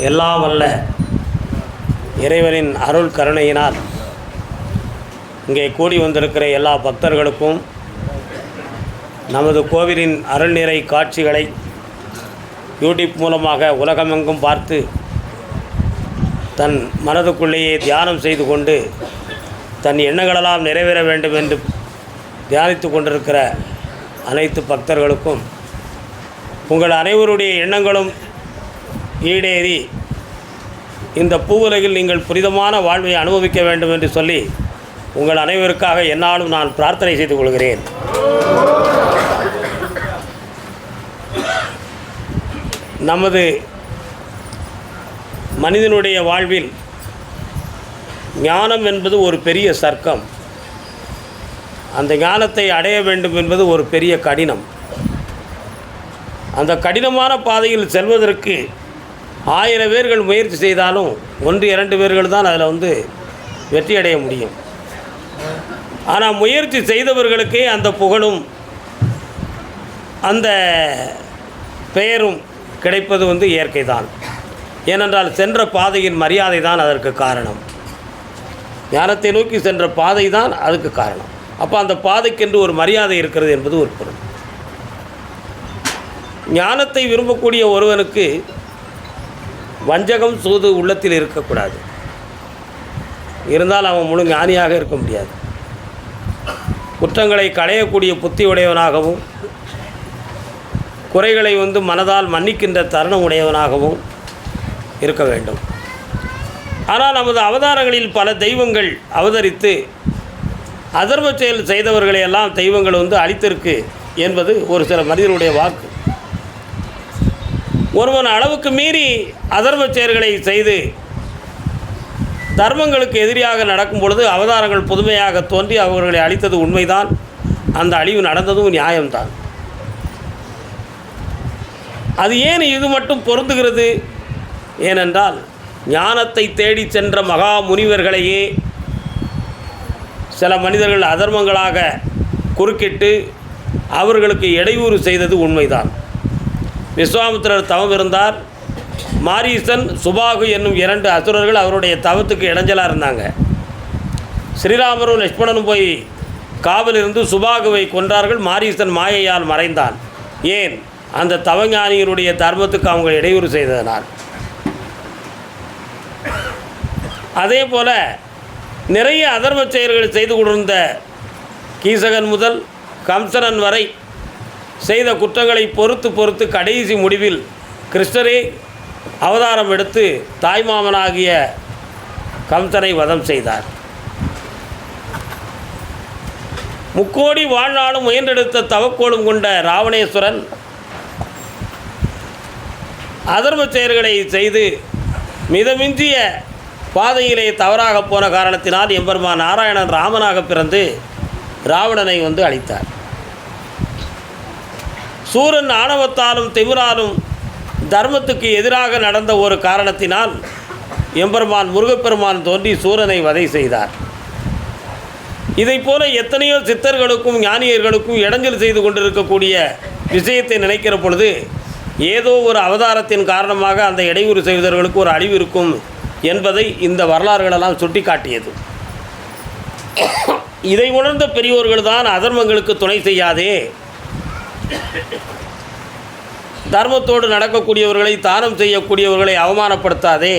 எல்லாம் வல்ல இறைவனின் அருள் கருணையினால் இங்கே கூடி வந்திருக்கிற எல்லா பக்தர்களுக்கும் நமது கோவிலின் அருள்நிறை காட்சிகளை யூடியூப் மூலமாக உலகமெங்கும் பார்த்து தன் மனதுக்குள்ளேயே தியானம் செய்து கொண்டு தன் எண்ணங்களெல்லாம் நிறைவேற வேண்டும் என்று தியானித்து கொண்டிருக்கிற அனைத்து பக்தர்களுக்கும் உங்கள் அனைவருடைய எண்ணங்களும் ஈடேறி இந்த பூவுலகில் நீங்கள் புனிதமான வாழ்வை அனுபவிக்க வேண்டும் என்று சொல்லி உங்கள் அனைவருக்காக என்னாலும் நான் பிரார்த்தனை செய்து கொள்கிறேன். நமது மனிதனுடைய வாழ்வில் ஞானம் என்பது ஒரு பெரிய சர்க்கம். அந்த ஞானத்தை அடைய வேண்டும் என்பது ஒரு பெரிய கடினம். அந்த கடினமான பாதையில் செல்வதற்கு 1000 பேர்கள் முயற்சி செய்தாலும் 1-2 பேர்கள் தான் அதில் வெற்றி அடைய முடியும். ஆனால் முயற்சி செய்தவர்களுக்கே அந்த புகழும் அந்த பெயரும் கிடைப்பது இயற்கை தான். ஏனென்றால் சென்ற பாதையின் மரியாதை தான் அதற்கு காரணம். ஞானத்தை நோக்கி சென்ற பாதை தான் அதுக்கு காரணம். அப்போ அந்த பாதைக்கென்று ஒரு மரியாதை இருக்கிறது என்பது ஒரு பொருள். ஞானத்தை விரும்பக்கூடிய ஒருவனுக்கு வஞ்சகம் சூது உள்ளத்தில் இருக்கக்கூடாது. இருந்தால் அவன் முழு ஞானியாக இருக்க முடியாது. குற்றங்களை களையக்கூடிய புத்தி உடையவனாகவும் குறைகளை மனதால் மன்னிக்கின்ற தருணம் உடையவனாகவும் இருக்க வேண்டும். ஆனால் நமது அவதாரங்களில் பல தெய்வங்கள் அவதரித்து அதர்ம செயல் செய்தவர்களையெல்லாம் தெய்வங்கள் அழித்திருக்கு என்பது ஒரு சில மனிதனுடைய வாக்கு. ஒருவன் அளவுக்கு மீறி அதர்ம செயல்களை செய்து தர்மங்களுக்கு எதிரியாக நடக்கும் பொழுது அவதாரங்கள் புதுமையாக தோன்றி அவர்களை அழித்தது உண்மைதான். அந்த அழிவு நடந்ததும் நியாயம்தான். அது ஏன் இது மட்டும் பொருந்துகிறது? ஏனென்றால் ஞானத்தை தேடி சென்ற மகா முனிவர்களையே சில மனிதர்கள் அதர்மங்களாக குறுக்கிட்டு அவர்களுக்கு இடையூறு செய்தது உண்மைதான். விஸ்வாமித்திரர் தவம் இருந்தார். மாரீசன், சுபாகு என்னும் 2 அசுரர்கள் அவருடைய தவத்துக்கு இடைஞ்சலாக இருந்தாங்க. ஸ்ரீராமரும் லக்ஷ்மணனும் போய் காவலிருந்து சுபாகுவை கொன்றார்கள். மாரீசன் மாயையால் மறைந்தான். ஏன்? அந்த தவஞானிகளுடைய தர்மத்துக்கு அவங்க இடையூறு செய்ததனால். அதே போல் நிறைய அதர்ம செயல்கள் செய்து கொண்டிருந்த கீசகன் முதல் கம்சனன் வரை செய்த குற்றங்களை பொறுத்து கடைசி முடிவில் கிருஷ்ணரே அவதாரம் எடுத்து தாய்மாமனாகிய கம்சனை வதம் செய்தார். முக்கோடி வாழ்நாளும் முயன்றெடுத்த தவக்கோடும் கொண்ட ராவணேஸ்வரன் அதர்ம செயல்களை செய்து மிதமிஞ்சிய பாதையிலே தவறாக போன காரணத்தினால் எம்பெருமான் நாராயணன் ராமனாக பிறந்து ராவணனை அழித்தார். சூரன் ஆணவத்தாலும் திமிராலும் தர்மத்துக்கு எதிராக நடந்த ஒரு காரணத்தினால் எம்பெருமான் முருகப்பெருமான் தோன்றி சூரனை வதை செய்தார். இதைப்போல எத்தனையோ சித்தர்களுக்கும் ஞானியர்களுக்கும் இடைஞ்சல் செய்து கொண்டிருக்கக்கூடிய விஷயத்தை நினைக்கிற பொழுது ஏதோ ஒரு அவதாரத்தின் காரணமாக அந்த இடையூறு செய்வதற்கு ஒரு அழிவு இருக்கும் என்பதை இந்த வரலாறுகளெல்லாம் சுட்டி காட்டியது. இதை உணர்ந்த பெரியோர்கள் தான் அதர்மங்களுக்கு துணை செய்யாதே, தர்மத்தோடு நடக்கக்கூடியவர்களை, தானம் செய்யக்கூடியவர்களை அவமானப்படுத்தாதே,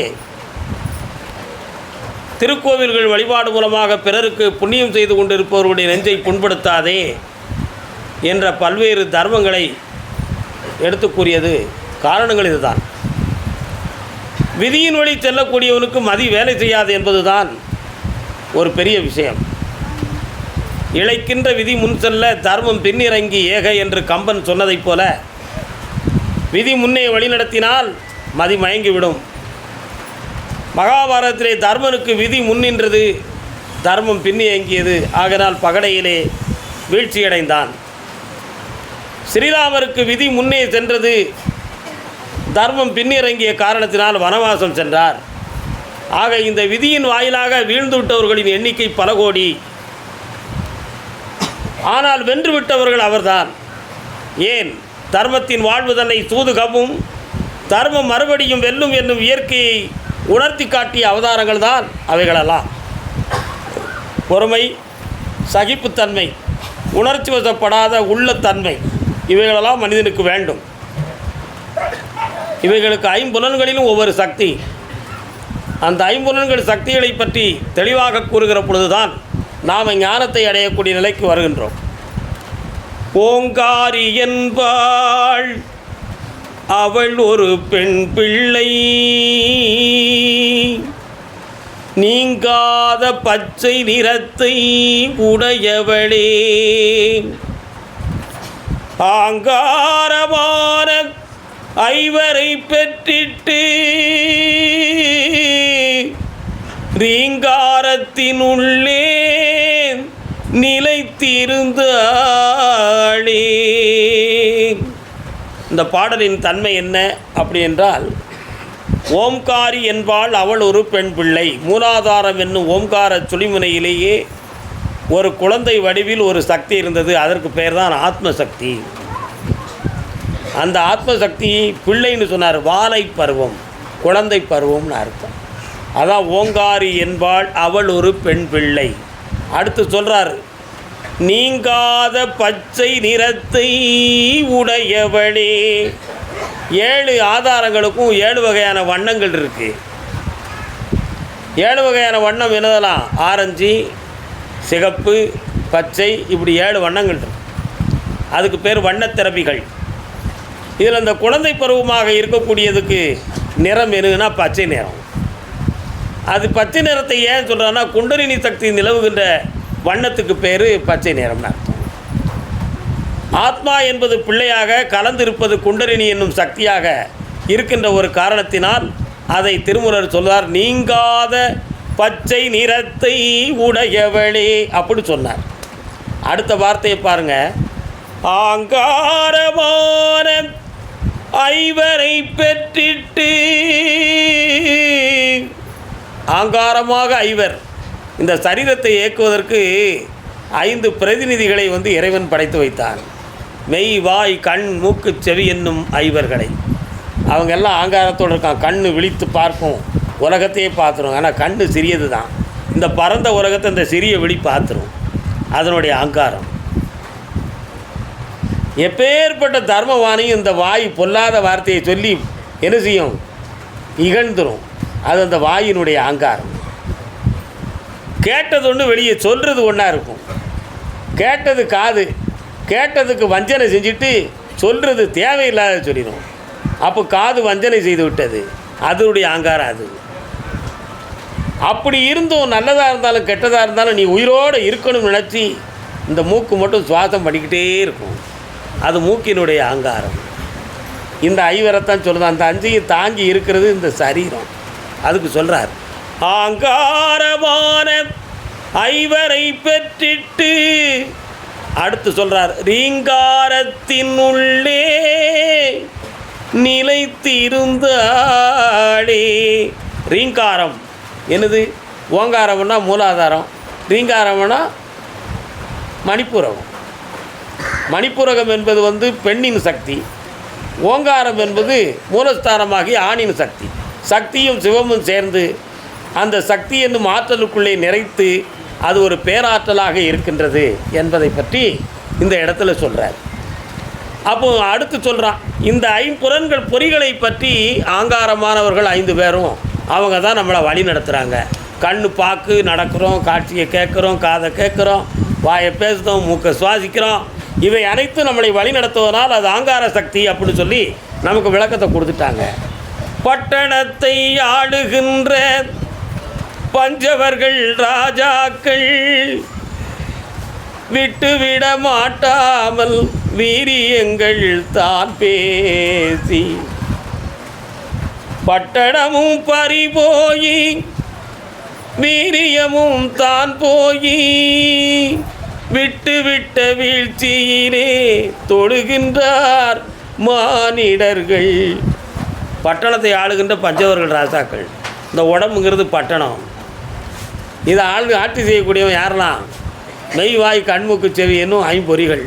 திருக்கோவில்கள் வழிபாடு மூலமாக பிறருக்கு புண்ணியம் செய்து கொண்டிருப்பவர்களுடைய நெஞ்சை புண்படுத்தாதே என்ற பல்வேறு தர்மங்களை எடுத்து கூறியது. காரணங்கள் இதுதான். விதியின் வழி செல்லக்கூடியவனுக்கு மதி வேலை செய்யாது என்பதுதான் ஒரு பெரிய விஷயம். இழைக்கின்ற விதி முன் செல்ல தர்மம் பின்னிறங்கி ஏக என்று கம்பன் சொன்னதைப் போல விதி முன்னே வழிநடத்தினால் மதி மயங்கிவிடும். மகாபாரதத்திலே தர்மனுக்கு விதி முன்னின்றது, தர்மம் பின்னியங்கியது. ஆகையால் பகடையிலே வீழ்ச்சியடைந்தான். ஸ்ரீராமருக்கு விதி முன்னே சென்றது, தர்மம் பின்னிறங்கிய காரணத்தினால் வனவாசம் சென்றார். ஆக இந்த விதியின் வாயிலாக வீழ்ந்து விட்டவர்களின் எண்ணிக்கை பல கோடி. ஆனால் வென்றுவிட்டவர்கள் அவர்தான். ஏன்? தர்மத்தின் வாழ்வு தன்னை சூது கவ்வும் தர்மம் மறுபடியும் வெல்லும் என்னும் இயற்கையை உணர்த்தி காட்டிய அவதாரங்கள் தான் அவைகளெல்லாம். பொறுமை, சகிப்புத்தன்மை, உணர்ச்சி வசப்படாத உள்ளத்தன்மை, இவைகளெல்லாம் மனிதனுக்கு வேண்டும். இவைகளுக்கு ஐம்புலன்களிலும் ஒவ்வொரு சக்தி. அந்த ஐம்புலன்கள் சக்திகளை பற்றி தெளிவாக கூறுகிற பொழுதுதான் நாம் ஞானத்தை அடையக்கூடிய நிலைக்கு வருகின்றோம். ஓங்காரி என்பாள் அவள் ஒரு பெண் பிள்ளை, நீங்காத பச்சை நிறத்தை உடையவளே, ஆங்காரமான ஐவரை பெற்றிட்டு ரீங்காரத்தினுள்ளே நிலைத்திருந்தாளே. இந்த பாடலின் தன்மை என்ன அப்படி என்றால், ஓம்காரி என்பாள் அவள் ஒரு பெண் பிள்ளை. மூலாதாரம் என்னும் ஓம்கார சுழிமுனையிலேயே ஒரு குழந்தை வடிவில் ஒரு சக்தி இருந்தது. அதற்கு பெயர் தான் ஆத்மசக்தி. அந்த ஆத்மசக்தி பிள்ளைன்னு சொன்னார். வாலை பருவம், குழந்தை பருவம்னு அர்த்தம். அதான் ஓங்காரி என்பாள் அவள் ஒரு பெண் பிள்ளை. அடுத்து சொல்கிறார், நீங்காத பச்சை நிறத்தை உடையவளே. 7 ஆதாரங்களுக்கும் 7 வகையான வண்ணங்கள் இருக்குது. 7 வகையான வண்ணம் என்னதெல்லாம்? ஆரஞ்சு, சிகப்பு, பச்சை, இப்படி 7 வண்ணங்கள் இருக்கு. அதுக்கு பேர் வண்ணத்திறப்பிகள். இதில் இந்த குழந்தை பருவமாக இருக்கக்கூடியதுக்கு நிறம் எதுனா பச்சை நிறம். அது பச்சை நிறத்தை ஏன் சொல்கிறான்னா, குண்டலினி சக்தி நிலவுகின்ற வண்ணத்துக்கு பேர் பச்சை நிறம்னு அர்த்தம். ஆத்மா என்பது பிள்ளையாக கலந்திருப்பது குண்டலினி என்னும் சக்தியாக இருக்கின்ற ஒரு காரணத்தினால் அதை திருமூலர் சொல்வார், நீங்காத பச்சை நிறத்தை உடையவளே அப்படி சொன்னார். அடுத்த வார்த்தையை பாருங்க, ஆங்காரமான ஐவரை பெற்றிட்டு. ஆங்காரமாக ஐவர், இந்த சரீரத்தை இயக்குவதற்கு 5 பிரதிநிதிகளை இறைவன் படைத்து வைத்தான். மெய், வாய், கண், மூக்கு, செவி என்னும் ஐவர்களை. அவங்க எல்லாம் ஆங்காரத்தோடு இருக்கான். கண் விழித்து பார்க்கும், உலகத்தையே பார்த்துரும். ஆனால் கண் சிறியது தான். இந்த பரந்த உலகத்தை இந்த சிறிய விழி பார்த்துரும். அதனுடைய ஆங்காரம். எப்பேற்பட்ட தர்மவாணியும் இந்த வாய் பொல்லாத வார்த்தையை சொல்லி என்ன செய்யும்? இகழ்ந்துரும். அது அந்த வாயினுடைய ஆங்காரம். கேட்டது ஒன்று, வெளியே சொல்கிறது ஒன்றா இருக்கும். கேட்டது காது, கேட்டதுக்கு வஞ்சனை செஞ்சுட்டு சொல்கிறது தேவையில்லாத சொல்லிடும். அப்போ காது வஞ்சனை செய்து விட்டது. அதனுடைய ஆங்காரம் அது. அப்படி இருந்தும் நல்லதாக இருந்தாலும் கெட்டதாக இருந்தாலும் நீ உயிரோடு இருக்கணும்னு நினச்சி இந்த மூக்கு மட்டும் சுவாசம் பண்ணிக்கிட்டே இருக்கும். அது மூக்கினுடைய ஆங்காரம். இந்த ஐவரைத்தான் சொல்லுது. அந்த 5ஐயும் தாங்கி இருக்கிறது இந்த சரீரம். அதுக்கு சொல்கிறார், ஆங்காரமான ஐவரை பெற்றிட்டு. அடுத்து சொல்கிறார், ரீங்காரத்தின் உள்ளே நிலைத்திருந்தாளே. ரீங்காரம் என்னது? ஓங்காரம்னா மூலாதாரம், ரீங்காரம்னா மணிப்புரகம். மணிப்புரகம் என்பது பெண்ணின் சக்தி, ஓங்காரம் என்பது மூலஸ்தானமாகி ஆணின் சக்தி. சக்தியும் சிவமும் சேர்ந்து அந்த சக்தி என்னும் ஆற்றலுக்குள்ளே நிறைத்து அது ஒரு பேராற்றலாக இருக்கின்றது என்பதை பற்றி இந்த இடத்துல சொல்கிறார். அப்போ அடுத்து சொல்கிறான், இந்த 5 புலன்கள் பொறிகளை பற்றி ஆங்காரமானவர்கள் 5 பேரும் அவங்க தான் நம்மளை வழி நடத்துகிறாங்க. கண்ணு பார்க்கு நடக்கிறோம், காட்சியை கேட்குறோம், காதை கேட்குறோம், வாயை பேசுகிறோம், மூக்கை சுவாசிக்கிறோம். இவை அனைத்தும் நம்மளை வழி நடத்துவதனால் அது ஆங்கார சக்தி அப்படின்னு சொல்லி நமக்கு விளக்கத்தை கொடுத்துட்டாங்க. பட்டணத்தை ஆளுகின்ற பஞ்சவர்கள் ராஜாக்கள் விட்டுவிட மாட்டாமல் வீரியங்கள் தான் பேசி, பட்டணமும் பறிபோயி வீரியமும் தான் போயி, விட்டுவிட்ட வீழ்ச்சியிலே தொழுகின்றார் மானிடர்கள். பட்டணத்தை ஆளுகின்ற பஞ்சவர்கள் ராஜாக்கள். இந்த உடம்புங்கிறது பட்டணம். இதை ஆட்சி செய்யக்கூடியவன் யாரெல்லாம்? மெய், வாய், கண்மூக்கு, செவி என்னும் 5 பொறிகள்,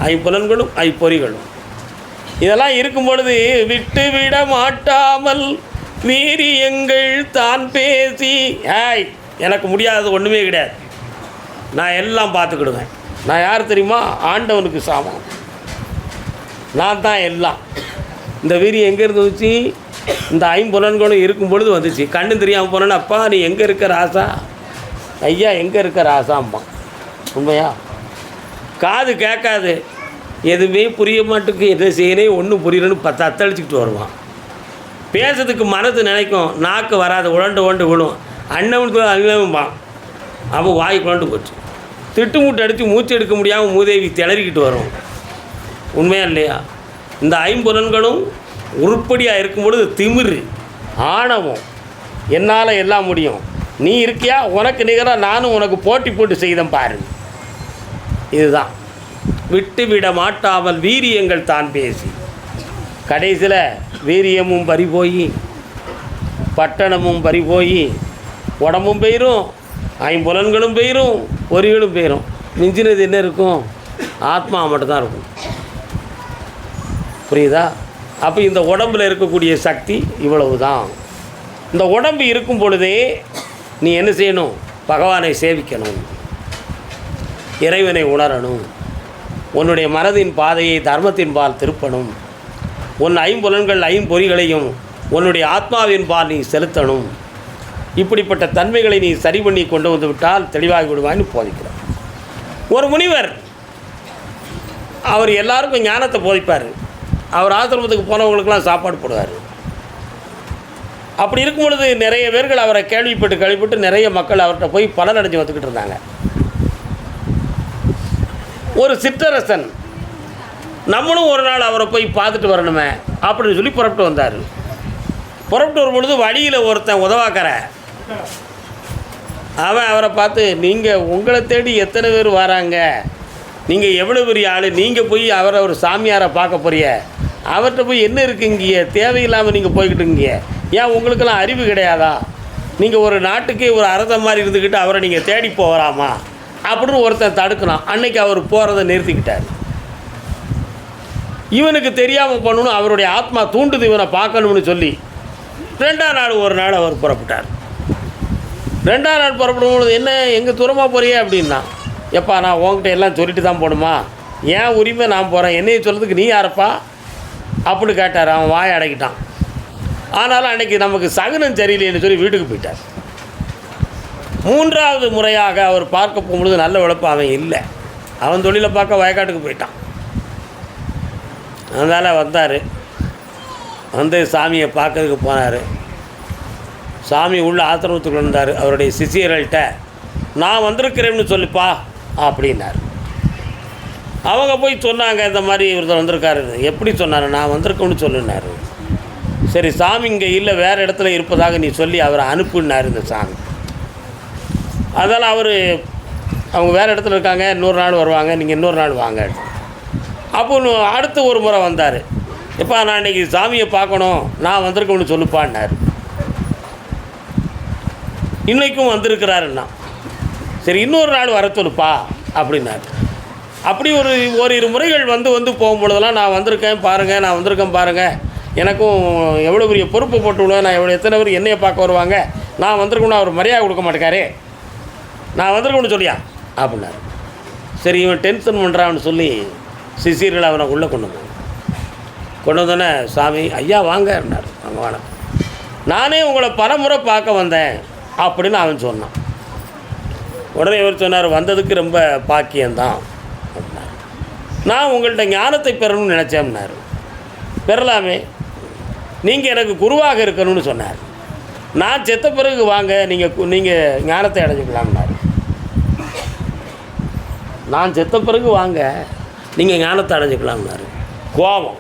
5 புலன்களும் 5 பொறிகளும். இதெல்லாம் இருக்கும் பொழுது விட்டு விட மாட்டாமல் வீரியங்கள் தான் பேசி எனக்கு முடியாதது ஒன்றுமே கிடையாது, நான் எல்லாம் பார்த்துக்கிடுவேன். நான் யார் தெரியுமா? ஆண்டவனுக்கு சாமம். நான் தான் எல்லாம். இந்த வீரியம் எங்கேருந்து வந்துச்சு? இந்த ஐம்புலன்களும் இருக்கும் பொழுது வந்துச்சு. கண்ணு தெரியாமல் போனேன்னு, அப்பா நீ எங்கே இருக்க ராசா, ஐயா எங்கே இருக்க ராசாம்மா. உண்மையா? காது கேட்காது, எதுவுமே புரிய மாட்டுக்கு, எதை செய்யணும் ஒன்றும் புரியலன்னு அத்தளிச்சுக்கிட்டு வருவான். பேசுறதுக்கு மனது நினைக்கும், நாக்கு வராது, உழண்டு விழும். அண்ணவனுக்கு அண்ணன்பான், அவன் வாய் குழண்டு போச்சு. திட்டு மூட்டை அடித்து மூச்சு எடுக்க முடியாமல் மூதேவி திளறிக்கிட்டு வரும். உண்மையா இல்லையா? இந்த ஐம்புலன்களும் உருப்படியாக இருக்கும் பொழுது திமிரு, ஆணவம், என்னால் எல்லாம் முடியும், நீ இருக்கியா, உனக்கு நிகராக நானும் உனக்கு போட்டி போட்டு செய்தேன் பாரு. இதுதான் விட்டு விட மாட்டாமல் வீரியங்கள் தான் பேசி. கடைசியில் வீரியமும் பறி போய், பட்டணமும் பறி போய், உடம்பும் போயிடும், ஐம்புலன்களும் போயிடும், பொறிகளும் போயிடும். மிஞ்சினது என்ன இருக்கும்? ஆத்மா மட்டும்தான் இருக்கும். புரியுதா? அப்போ இந்த உடம்பில் இருக்கக்கூடிய சக்தி இவ்வளவு தான். இந்த உடம்பு இருக்கும் பொழுதே நீ என்ன செய்யணும்? பகவானை சேவிக்கணும், இறைவனை உணரணும், உன்னுடைய மனதின் பாதையை தர்மத்தின் பால் திருப்பணும், உன் ஐம்புலன்கள் ஐம்பொறிகளையும் உன்னுடைய ஆத்மாவின் பால் நீ செலுத்தணும். இப்படிப்பட்ட தன்மைகளை நீ சரி பண்ணி கொண்டு வந்து விட்டால் தெளிவாகி விடுவான்னு போதிக்கிறார். ஒரு முனிவர், அவர் எல்லாருக்கும் ஞானத்தை போதிப்பார். அவர் ஆசிரமத்துக்கு போனவங்களுக்கெல்லாம் சாப்பாடு போடுவார். அப்படி இருக்கும் பொழுது நிறைய பேர்கள் அவரை கேள்விப்பட்டு நிறைய மக்கள் அவர்கிட்ட போய் பலன் அடைஞ்சு வந்துக்கிட்டு இருந்தாங்க. ஒரு சிற்றரசன், நம்மளும் ஒரு நாள் அவரை போய் பார்த்துட்டு வரணுமே அப்படின்னு சொல்லி புறப்பட்டு வந்தார். புறப்பட்டு வரும் பொழுது வழியில் ஒருத்தன் உதவாக்கற, அவன் அவரை பார்த்து, நீங்கள் உங்களை தேடி எத்தனை பேர் வராங்க, நீங்கள் எவ்வளோ பெரிய ஆள், நீங்கள் போய் அவரை ஒரு சாமியாரை பார்க்க போறிய, அவர்கிட்ட போய் என்ன இருக்குங்கிய, தேவையில்லாமல் நீங்கள் போய்கிட்டுங்க, ஏன் உங்களுக்கெல்லாம் அறிவு கிடையாதா, நீங்கள் ஒரு நாட்டுக்கே ஒரு அரச மாதிரி இருந்துக்கிட்டு அவரை நீங்கள் தேடி போகலாமா அப்படின்னு ஒருத்தன் தடுக்கணும். அன்னைக்கு அவர் போகிறத நிறுத்திக்கிட்டார். இவனுக்கு தெரியாமல் பண்ணணும், அவருடைய ஆத்மா தூண்டுது இவனை பார்க்கணும்னு சொல்லி 2ஆம் நாள் ஒரு நாள் அவர் புறப்பட்டார். 2ஆம் நாள் புறப்படும்பொழுது, என்ன எங்கே தூரமாக போறியே அப்படின்னா, எப்பா நான் உங்ககிட்ட எல்லாம் சொல்லிட்டு தான் போகணுமா, ஏன் உரிமை நான் போகிறேன், என்னையை சொல்கிறதுக்கு நீ யாரப்பா அப்படின்னு கேட்டார். அவன் வாயை அடைக்கிட்டான். ஆனாலும் அன்றைக்கி நமக்கு சகுனம் சரியில்லைன்னு சொல்லி வீட்டுக்கு போயிட்டார். 3ஆவது முறையாக அவர் பார்க்க போகும்பொழுது நல்ல உழைப்பு அவன் இல்லை, அவன் தொழிலை பார்க்க வயக்காட்டுக்கு போயிட்டான். அதனால் வந்தார், வந்து சாமியை பார்க்கறதுக்கு போனார். சாமி உள்ள ஆசிரமத்துக்குள்ள இருந்தார். அவருடைய சிஷியர்கள்ட்ட, நான் வந்திருக்கிறேன்னு சொல்லிப்பா அப்படின்னார். அவங்க போய் சொன்னாங்க, இந்த மாதிரி இவர் வந்திருக்காரு. எப்படி சொன்னார்? நான் வந்திருக்கேன்னு சொல்லினார். சரி, சாமி இங்கே இல்லை, வேறு இடத்துல இருப்பதாக நீ சொல்லி அவரை அனுப்புனார் இந்த சாமி. அதனால் அவங்க வேறு இடத்துல இருக்காங்க, இன்னொரு நாள் வருவாங்க, நீங்கள் இன்னொரு நாள் வாங்க. அப்போ அடுத்து ஒரு முறை வந்தார். எப்பா நான் இன்றைக்கி சாமியை பார்க்கணும், நான் வந்திருக்கேன்னு சொல்லுப்பான்னார். இன்றைக்கும் வந்திருக்கிறாருன்னா, சரி இன்னொரு நாள் வர சொல்லுப்பா அப்படின்னார். அப்படி ஓரிரு முறைகள் வந்து போகும்பொழுதெல்லாம், நான் வந்திருக்கேன் பாருங்கள், நான் வந்திருக்கேன் பாருங்கள், எனக்கும் எவ்வளோ பெரிய பொறுப்பு போட்டு விடுவேன், நான் எத்தனை பேர் என்னையை பார்க்க வருவாங்க, நான் வந்திருக்கணும்னு அவர் மரியாதை கொடுக்க மாட்டேக்காரே, நான் வந்திருக்கணும்னு சொல்லியா அப்படின்னாரு. சரி இவன் டென்ஷன் பண்ணுறான்னு சொல்லி சிசியர்கள் அவனை உள்ளே கொண்டு வந்தோன்னே, சாமி ஐயா வாங்க அப்படின்னார். அவங்க வாங்க, நானே உங்களை பலமுறை பார்க்க வந்தேன் அப்படின்னு அவன் சொன்னான். உடனே இவர் சொன்னார், வந்ததுக்கு ரொம்ப பாக்கியம்தான் அப்படின்னார். நான் உங்கள்கிட்ட ஞானத்தை பெறணும்னு நினச்சேன்னாரு. பெறலாமே, நீங்கள் எனக்கு குருவாக இருக்கணும்னு சொன்னார். நான் செத்த பிறகு வாங்க, நீங்கள் ஞானத்தை அடைஞ்சிக்கலாம்னாரு. நான் செத்த பிறகு வாங்க, நீங்கள் ஞானத்தை அடைஞ்சிக்கலாம்னாரு. கோபம்,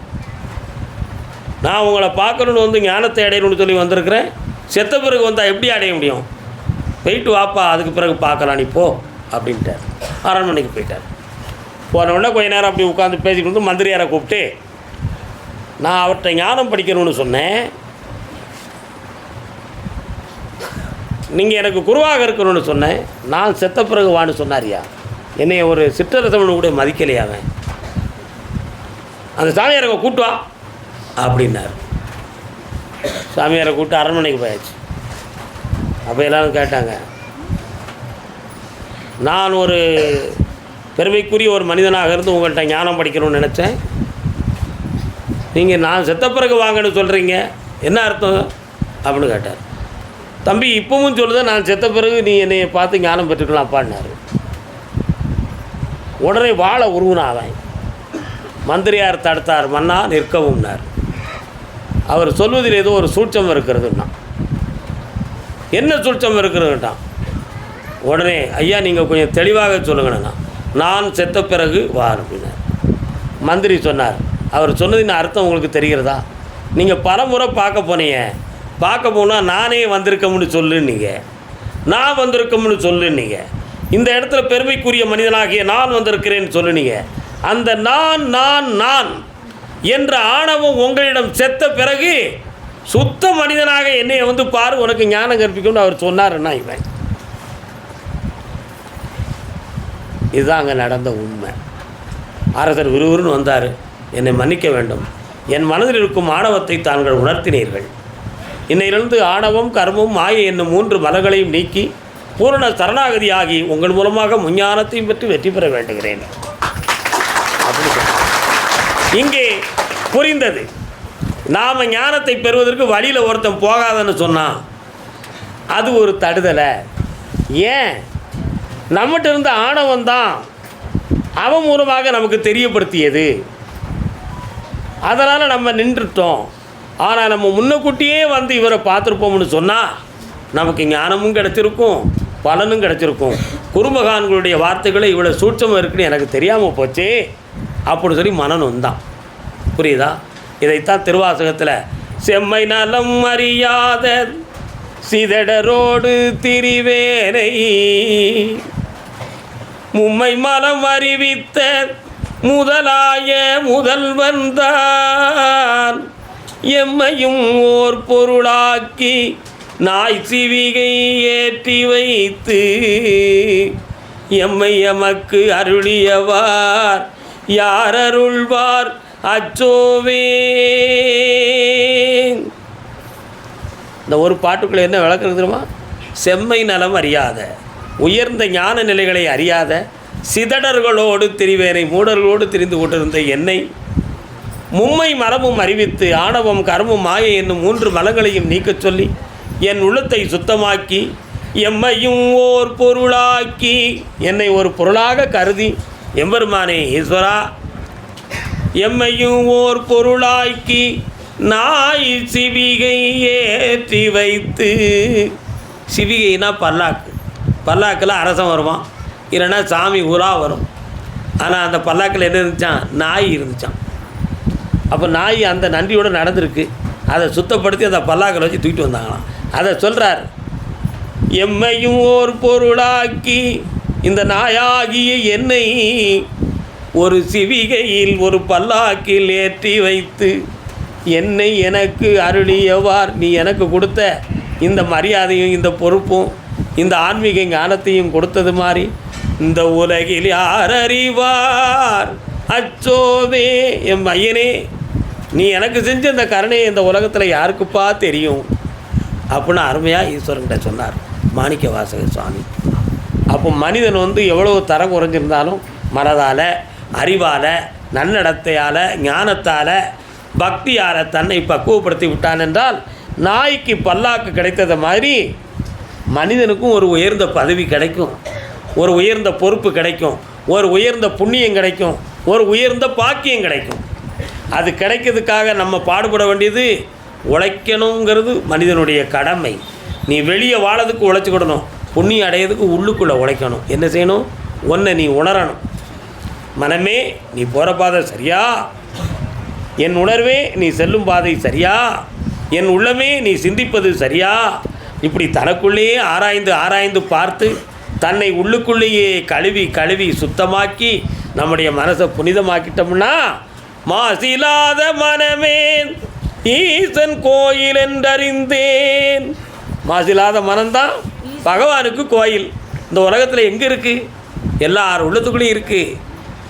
நான் உங்களை பார்க்கணுன்னு வந்து ஞானத்தை அடையணும்னு சொல்லி வந்திருக்கிறேன், செத்த பிறகு வந்தால் எப்படி அடைய முடியும், போயிட்டு வாப்பா, அதுக்கு பிறகு பார்க்கலாம் நீ போ அப்படின்ட்டார். அரண்மனைக்கு போயிட்டார். போனவுடனே கொஞ்ச நேரம் அப்படி உட்காந்து பேசிக்கிட்டு வந்து மந்திரியாரை கூப்பிட்டு, நான் அவர்கிட்ட ஞானம் படிக்கணும்னு சொன்னேன், நீங்கள் எனக்கு குருவாக இருக்கணும்னு சொன்னேன், நான் செத்த பிறகு வான்னு சொன்னாரியா, என்னை ஒரு சிற்றரசவனு கூட மதிக்கலையாவன், அந்த சாமியாரை கூட்டு வா அப்படின்னார். சாமியாரை கூப்பிட்டு அரண்மனைக்கு போயாச்சு. அப்போ எல்லோரும் கேட்டாங்க, நான் ஒரு பெருமைக்குரிய ஒரு மனிதனாக இருந்து உங்கள்கிட்ட ஞானம் படிக்கணும்னு நினச்சேன். நீங்கள் நான் செத்த பிறகு வாங்கன்னு சொல்கிறீங்க, என்ன அர்த்தம் அப்படின்னு கேட்டார். தம்பி இப்பவும் சொல்லுத, நான் செத்த பிறகு நீ என்னை பார்த்து ஞானம் பெற்றுக்கலாம்ப்பான்னாரு. உடனே வாழை உருவினாதான். மந்திரியார் தடுத்தார், மன்னா நிற்கவும்னார். அவர் சொல்வதில் ஏதோ ஒரு சூட்சம் இருக்கிறதுன்னா. என்ன சூட்சம் இருக்கிறதுட்டான். உடனே ஐயா நீங்கள் கொஞ்சம் தெளிவாக சொல்லுங்கண்ணா, நான் செத்த பிறகு வா அப்படின்னார். மந்திரி சொன்னார், அவர் சொன்னதின் அர்த்தம் உங்களுக்கு தெரிகிறதா? நீங்கள் பலமுறை பார்க்க போனீங்க, பார்க்க போனால் நானே வந்திருக்கோம்னு சொல்லுன்னீங்க, நான் வந்திருக்கோம்னு சொல்லுன்னீங்க. இந்த இடத்துல பெருமைக்குரிய மனிதனாகிய நான் வந்திருக்கிறேன்னு சொல்லுனீங்க. அந்த நான் நான் நான் என்ற ஆணவம் உங்களிடம் செத்த பிறகு சுத்த மனிதனாக என்னைய வந்து பாரு, உனக்கு ஞானம் கற்பிக்கும்னு அவர் சொன்னாருன்னா இவன். இதுதான் அங்கே நடந்த உண்மை. அரசர் விறுவிறுன்னு வந்தார். என்னை மன்னிக்க வேண்டும், என் மனதில் இருக்கும் ஆணவத்தை தாங்கள் உணர்த்தினீர்கள். இன்னையிலிருந்து ஆணவம் கர்மம் மாயை என்னும் 3 மலங்களையும் நீக்கி பூரண சரணாகதியாகி உங்கள் மூலமாக முஞ்ஞானத்தையும் பெற்று வெற்றி பெற வேண்டுகிறேன் அப்படி இங்கே புரிந்தது. நாம் ஞானத்தை பெறுவதற்கு வழியில் ஒருத்தன் போகாதன்னு சொன்னான், அது ஒரு தடுதலை. ஏன்? நம்மகிட்ட இருந்த ஆணவம் தான் அவன் மூலமாக நமக்கு தெரியப்படுத்தியது. அதனால் நம்ம நின்றுட்டோம். ஆனால் நம்ம முன்னக்கூட்டியே வந்து இவரை பார்த்துருப்போம்னு சொன்னால் நமக்கு ஞானமும் கிடச்சிருக்கும், பலனும் கிடச்சிருக்கும். குருமகான்களுடைய வார்த்தைகளை இவ்வளோ சூட்சமாக இருக்குன்னு எனக்கு தெரியாமல் போச்சு அப்படின்னு சொல்லி மனநம் தான். புரியுதா? இதைத்தான் திருவாசகத்தில் செம்மை நலம் அறியாத சிதடரோடு திரிவேனை மும்மை மலம் அறிவித்த முதலாய முதல்வன்தான் எம்மையும் ஓர் பொருளாக்கி நாய் சிவிகை ஏற்றி வைத்து எம்மை எமக்கு அருளியவார் யார் அருள்வார் அச்சோவே. இந்த ஒரு பாட்டுக்குள்ளே என்ன விளக்குறது தெரியுமா? செம்மை நலம் அறியாத, உயர்ந்த ஞான நிலைகளை அறியாத சிதடர்களோடு திரிவேனை, மூடர்களோடு திரிந்து கொண்டிருந்த என்னை மும்மை மலமும் அறிவித்து ஆணவம் கர்மம் மாயை என்னும் 3 மலங்களையும் நீக்கச் சொல்லி என் உள்ளத்தை சுத்தமாக்கி எம்மையும் ஓர் பொருளாக்கி, என்னை ஒரு பொருளாக கருதி எம்பெருமானே ஈஸ்வரா எம்மையும் ஓர் பொருளாக்கி நாய் சிவிகை ஏற்றி வைத்து. சிவிகைனா பல்லாக்கு. பல்லாக்கில் அரசன் வருவான், இல்லைன்னா சாமி ஊரா வரும். ஆனால் அந்த பல்லாக்கில் என்ன இருந்துச்சான்? நாய் இருந்துச்சான். அப்போ நாய் அந்த நன்றியோடு நடந்திருக்கு. அதை சுத்தப்படுத்தி அந்த பல்லாக்கில் வச்சு தூக்கிட்டு வந்தாங்களாம். அதை சொல்கிறார், எம்மையும் ஓர் பொருளாக்கி இந்த நாயாகிய என்னை ஒரு சிவிகையில் ஒரு பல்லாக்கில் ஏற்றி வைத்து என்னை எனக்கு அருளியவார். நீ எனக்கு கொடுத்த இந்த மரியாதையும் இந்த பொறுப்பும் இந்த ஆன்மீக ஞானத்தையும் கொடுத்தது மாதிரி இந்த உலகில் யார் அறிவார் அச்சோவே. என் மையனே, நீ எனக்கு செஞ்ச இந்த கருணையை இந்த உலகத்தில் யாருக்குப்பா தெரியும் அப்படின்னு அருமையாக ஈஸ்வரன்கிட்ட சொன்னார் மாணிக்க வாசகர் சுவாமி. அப்போ மனிதன் வந்து எவ்வளோ தரம் குறைஞ்சிருந்தாலும் மனதால், அறிவால், நன்னடத்தையால், ஞானத்தால், பக்தியால் தன்னை பக்குவப்படுத்தி விட்டான் என்றால் நாய்க்கு பல்லாக்கு கிடைத்தது மாதிரி மனிதனுக்கும் ஒரு உயர்ந்த பதவி கிடைக்கும், ஒரு உயர்ந்த பொறுப்பு கிடைக்கும், ஒரு உயர்ந்த புண்ணியம் கிடைக்கும், ஒரு உயர்ந்த பாக்கியம் கிடைக்கும். அது கிடைக்கிறதுக்காக நம்ம பாடுபட வேண்டியது உழைக்கணுங்கிறது மனிதனுடைய கடமை. நீ வெளியே வாழறதுக்கு உழைச்சிக்கிடணும், புண்ணியம் அடையிறதுக்கு உள்ளுக்குள்ளே உழைக்கணும். என்ன செய்யணும்? ஒன்றை நீ உணரணும். மனமே, நீ போகிற பாதை சரியா? என் உணர்வே, நீ செல்லும் பாதை சரியா? என் உள்ளமே, நீ சிந்திப்பது சரியா? இப்படி தனக்குள்ளேயே ஆராய்ந்து ஆராய்ந்து பார்த்து தன்னை உள்ளுக்குள்ளேயே கழுவி கழுவி சுத்தமாக்கி நம்முடைய மனசை புனிதமாக்கிட்டோம்னா மாசில்லாத மனமே ஈசன் கோயில் என்றறிந்தேன். மாசில்லாத மனம்தான் பகவானுக்கு கோயில். இந்த உலகத்தில் எங்கே இருக்குது? எல்லார் உள்ளத்துக்குள்ளேயும் இருக்குது.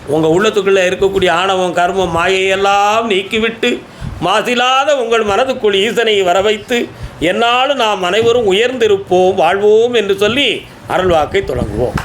உங்கள் உள்ளத்துக்குள்ளே இருக்கக்கூடிய ஆணவம் கர்மம் மாயையெல்லாம் நீக்கிவிட்டு மாசில்லாத உங்கள் மனதுக்குள் ஈசனை வர வைத்து என்னாலும் நாம் அனைவரும் உயர்ந்திருப்போம் வாழ்வோம் என்று சொல்லி அருள்வாக்கை தொடங்குவோம்.